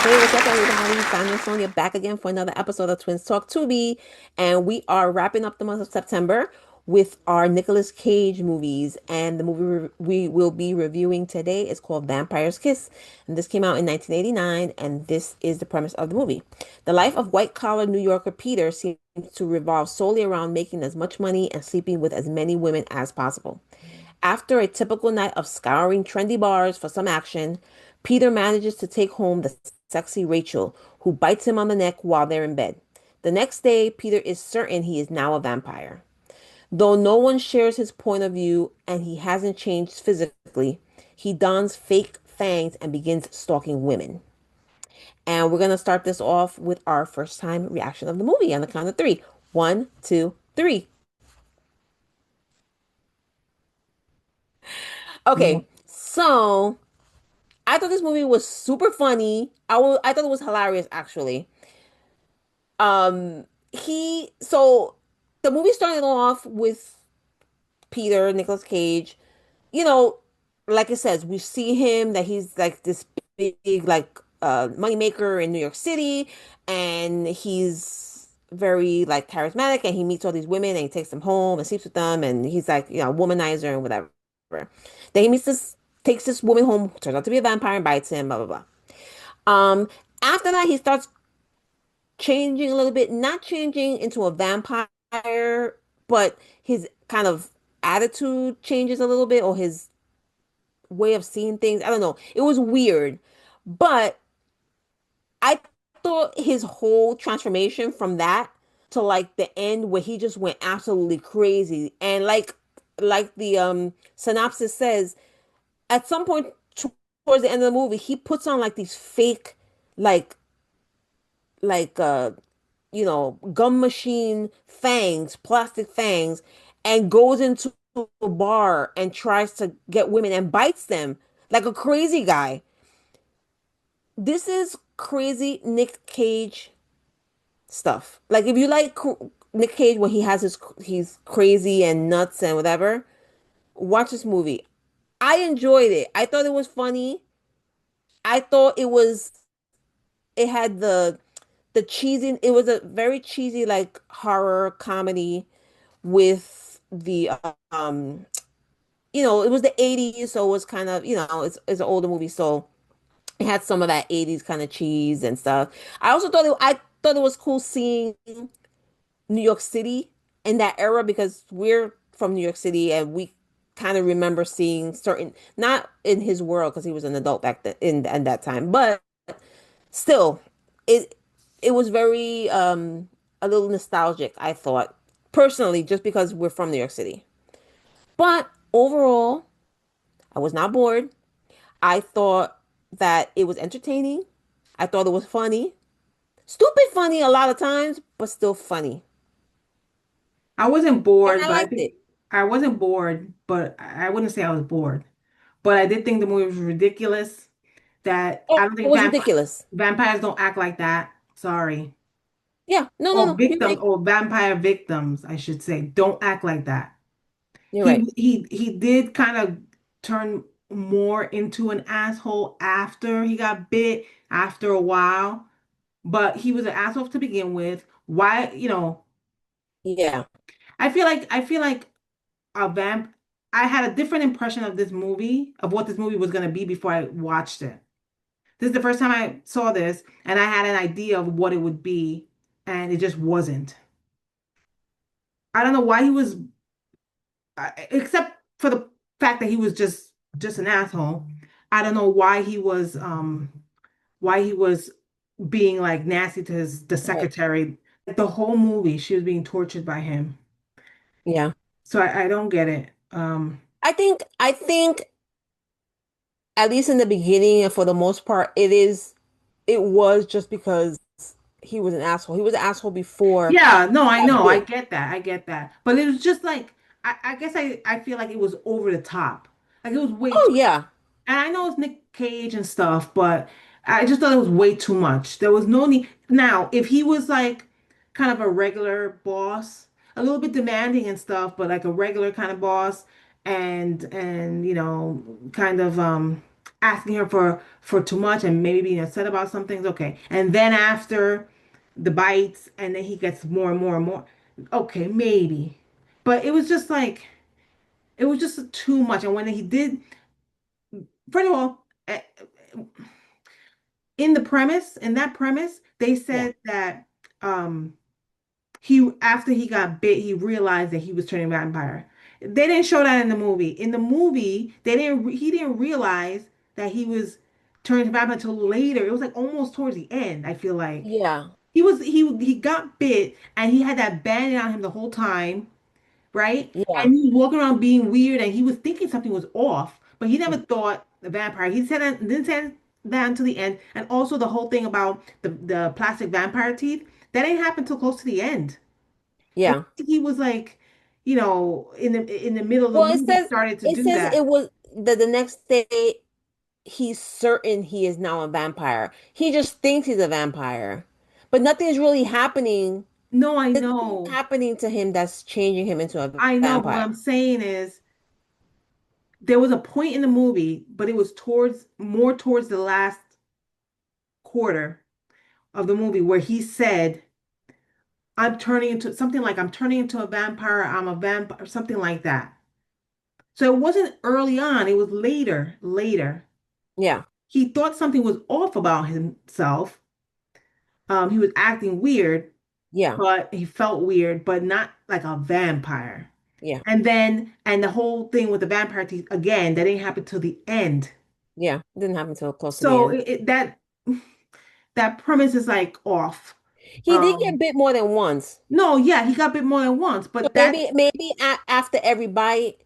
Hey, what's up, everybody? Sonia and Sonia back again for another episode of Twins Talk Tubi, and we are wrapping up the month of September with our Nicolas Cage movies. And the movie we will be reviewing today is called Vampire's Kiss, and this came out in 1989. And this is the premise of the movie: the life of white-collar New Yorker Peter seems to revolve solely around making as much money and sleeping with as many women as possible. After a typical night of scouring trendy bars for some action, Peter manages to take home the sexy Rachel, who bites him on the neck while they're in bed. The next day, Peter is certain he is now a vampire. Though no one shares his point of view and he hasn't changed physically, he dons fake fangs and begins stalking women. And we're going to start this off with our first time reaction of the movie on the count of three. One, two, three. Mm. Okay, so I thought this movie was super funny. I thought it was hilarious actually. Um so the movie started off with Peter, Nicolas Cage. You know, like it says, we see him that he's like this big like money maker in New York City, and he's very like charismatic, and he meets all these women and he takes them home and sleeps with them, and he's like, womanizer and whatever. Then he meets this takes this woman home, turns out to be a vampire and bites him, blah blah blah. After that, he starts changing a little bit, not changing into a vampire, but his kind of attitude changes a little bit, or his way of seeing things. I don't know. It was weird, but I thought his whole transformation from that to like the end where he just went absolutely crazy, and like the synopsis says, at some point towards the end of the movie, he puts on like these fake like like gum machine fangs, plastic fangs, and goes into a bar and tries to get women and bites them like a crazy guy. This is crazy Nick Cage stuff. Like if you like Nick Cage when he's crazy and nuts and whatever, watch this movie. I enjoyed it. I thought it was funny. I thought it had the cheesy, it was a very cheesy like horror comedy with the it was the 80s, so it was kind of, it's an older movie, so it had some of that 80s kind of cheese and stuff. I thought it was cool seeing New York City in that era because we're from New York City and we kind of remember seeing certain, not in his world because he was an adult back then in that time, but still it it was very a little nostalgic, I thought, personally, just because we're from New York City. But overall, I was not bored. I thought that it was entertaining. I thought it was funny. Stupid funny a lot of times, but still funny. I wasn't And bored, I but I liked think it. I wasn't bored, but I wouldn't say I was bored. But I did think the movie was ridiculous. That Oh, I don't it think was ridiculous. vampires don't act like that. Sorry. Yeah, no, no, Or no. You're victims, right. or vampire victims, I should say, don't act like that. You're right. He did kind of turn more into an asshole after he got bit, after a while. But he was an asshole to begin with. Why, Yeah. I feel like a vamp. I had a different impression of this movie, of what this movie was going to be before I watched it. This is the first time I saw this, and I had an idea of what it would be, and it just wasn't. I don't know why he was, except for the fact that he was just an asshole. I don't know why he was being like nasty to the Right. secretary. The whole movie, she was being tortured by him. Yeah. So I don't get it. I think at least in the beginning and for the most part, it was just because he was an asshole. He was an asshole before Yeah, no, he I got know. I bit. get that. I get that. But it was just like I guess I feel like it was over the top. Like it was way Oh too, yeah. and I know it's Nick Cage and stuff, but I just thought it was way too much. There was no need. Now, if he was like kind of a regular boss, a little bit demanding and stuff, but like a regular kind of boss and kind of asking her for too much and maybe being upset about some things. Okay. And then after the bites, and then he gets more and more and more. Okay, maybe. But it was just like it was just too much. And when he did, first of all, in that premise, they Yeah. said that um he after he got bit, he realized that he was turning vampire. They didn't show that in the movie. In the movie, he didn't realize that he was turning vampire until later. It was like almost towards the end, I feel like. Yeah. He got bit and he had that bandage on him the whole time, right? Yeah. And he was walking around being weird and he was thinking something was off, but he never thought the vampire. He said that didn't say that until the end. And also the whole thing about the plastic vampire teeth, that ain't happened till close to the end. It Yeah. wasn't like he was like, in the middle of the Well, movie started to it do says that. it was the next day he's certain he is now a vampire. He just thinks he's a vampire. But nothing's really happening. No, I There's nothing know. happening to him that's changing him into a I know, but what vampire. I'm saying is there was a point in the movie, but it was towards the last quarter of the movie where he said, I'm turning into a vampire, I'm a vampire, something like that. So it wasn't early on, it was later. Yeah. He thought something was off about himself. He was acting weird, Yeah. but he felt weird, but not like a vampire. Yeah. And the whole thing with the vampire teeth, again, that didn't happen till the end. Yeah. It didn't happen until close to the So end. that premise is like off. He did get Um, bit more than once. no, yeah, he got bit more than once, So maybe after every bite,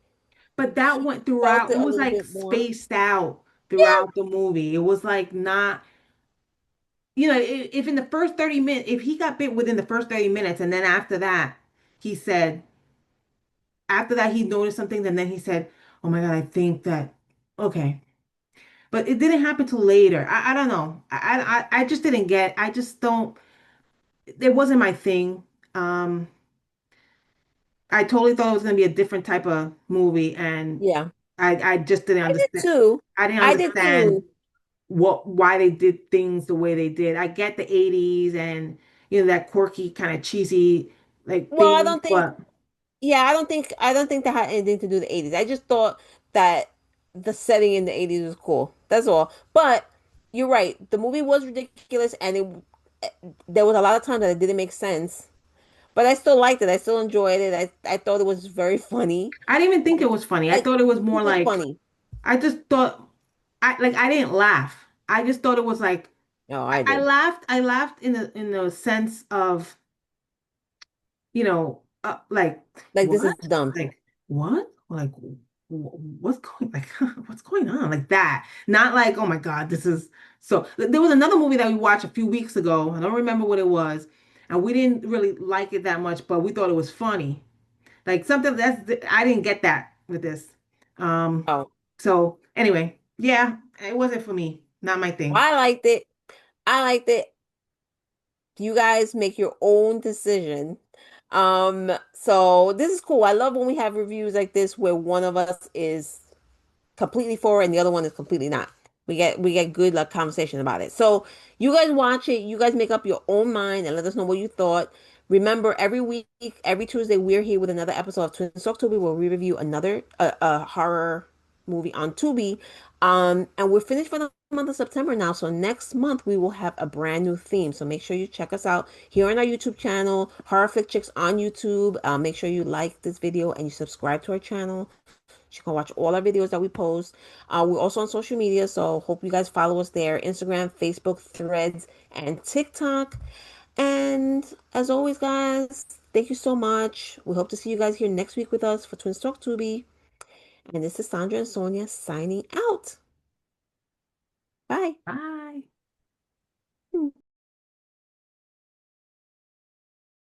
but that he went felt throughout. it It a was little like bit more. spaced out Yeah. throughout the movie. It was like not, if in the first 30 minutes, if he got bit within the first 30 minutes, and then he said, after that, he noticed something, and then he said, oh my God, I think that, okay. But it didn't happen till later. I don't know. I just didn't get, I just don't, it wasn't my thing. Um, I totally thought it was going to be a different type of movie, and Yeah. I just didn't I did understand. too. I didn't I did understand too. why they did things the way they did. I get the 80s and that quirky kind of cheesy like Well, I thing, don't think but Yeah, I don't think that had anything to do with the 80s. I just thought that the setting in the 80s was cool. That's all. But you're right. The movie was ridiculous and there was a lot of times that it didn't make sense. But I still liked it. I still enjoyed it. I thought it was very funny. I didn't even think it was funny. I Like thought it was it more was like funny. I just thought I didn't laugh. I just thought it was like Oh, I did. I laughed in the sense of like Like this is what? dumb. Like what? Like what's going like what's going on? Like that. Not like, oh my God, this is so there was another movie that we watched a few weeks ago. I don't remember what it was, and we didn't really like it that much, but we thought it was funny. Like something I didn't get that with this. Um, Oh, so anyway, yeah, it wasn't for me. Not my thing. I liked it. I liked it. You guys make your own decision. So this is cool. I love when we have reviews like this where one of us is completely for it and the other one is completely not. We get good like conversation about it. So you guys watch it, you guys make up your own mind and let us know what you thought. Remember, every week, every Tuesday, we're here with another episode of Twin Talk Tubi where we review another a horror movie on Tubi. And we're finished for the month of September now. So next month we will have a brand new theme. So make sure you check us out here on our YouTube channel, Horror Flick Chicks on YouTube. Make sure you like this video and you subscribe to our channel. You can watch all our videos that we post. We're also on social media, so hope you guys follow us there: Instagram, Facebook, Threads, and TikTok. And as always, guys, thank you so much. We hope to see you guys here next week with us for Twin Talk Tubi. And this is Sandra and Sonia signing out. Bye. Bye.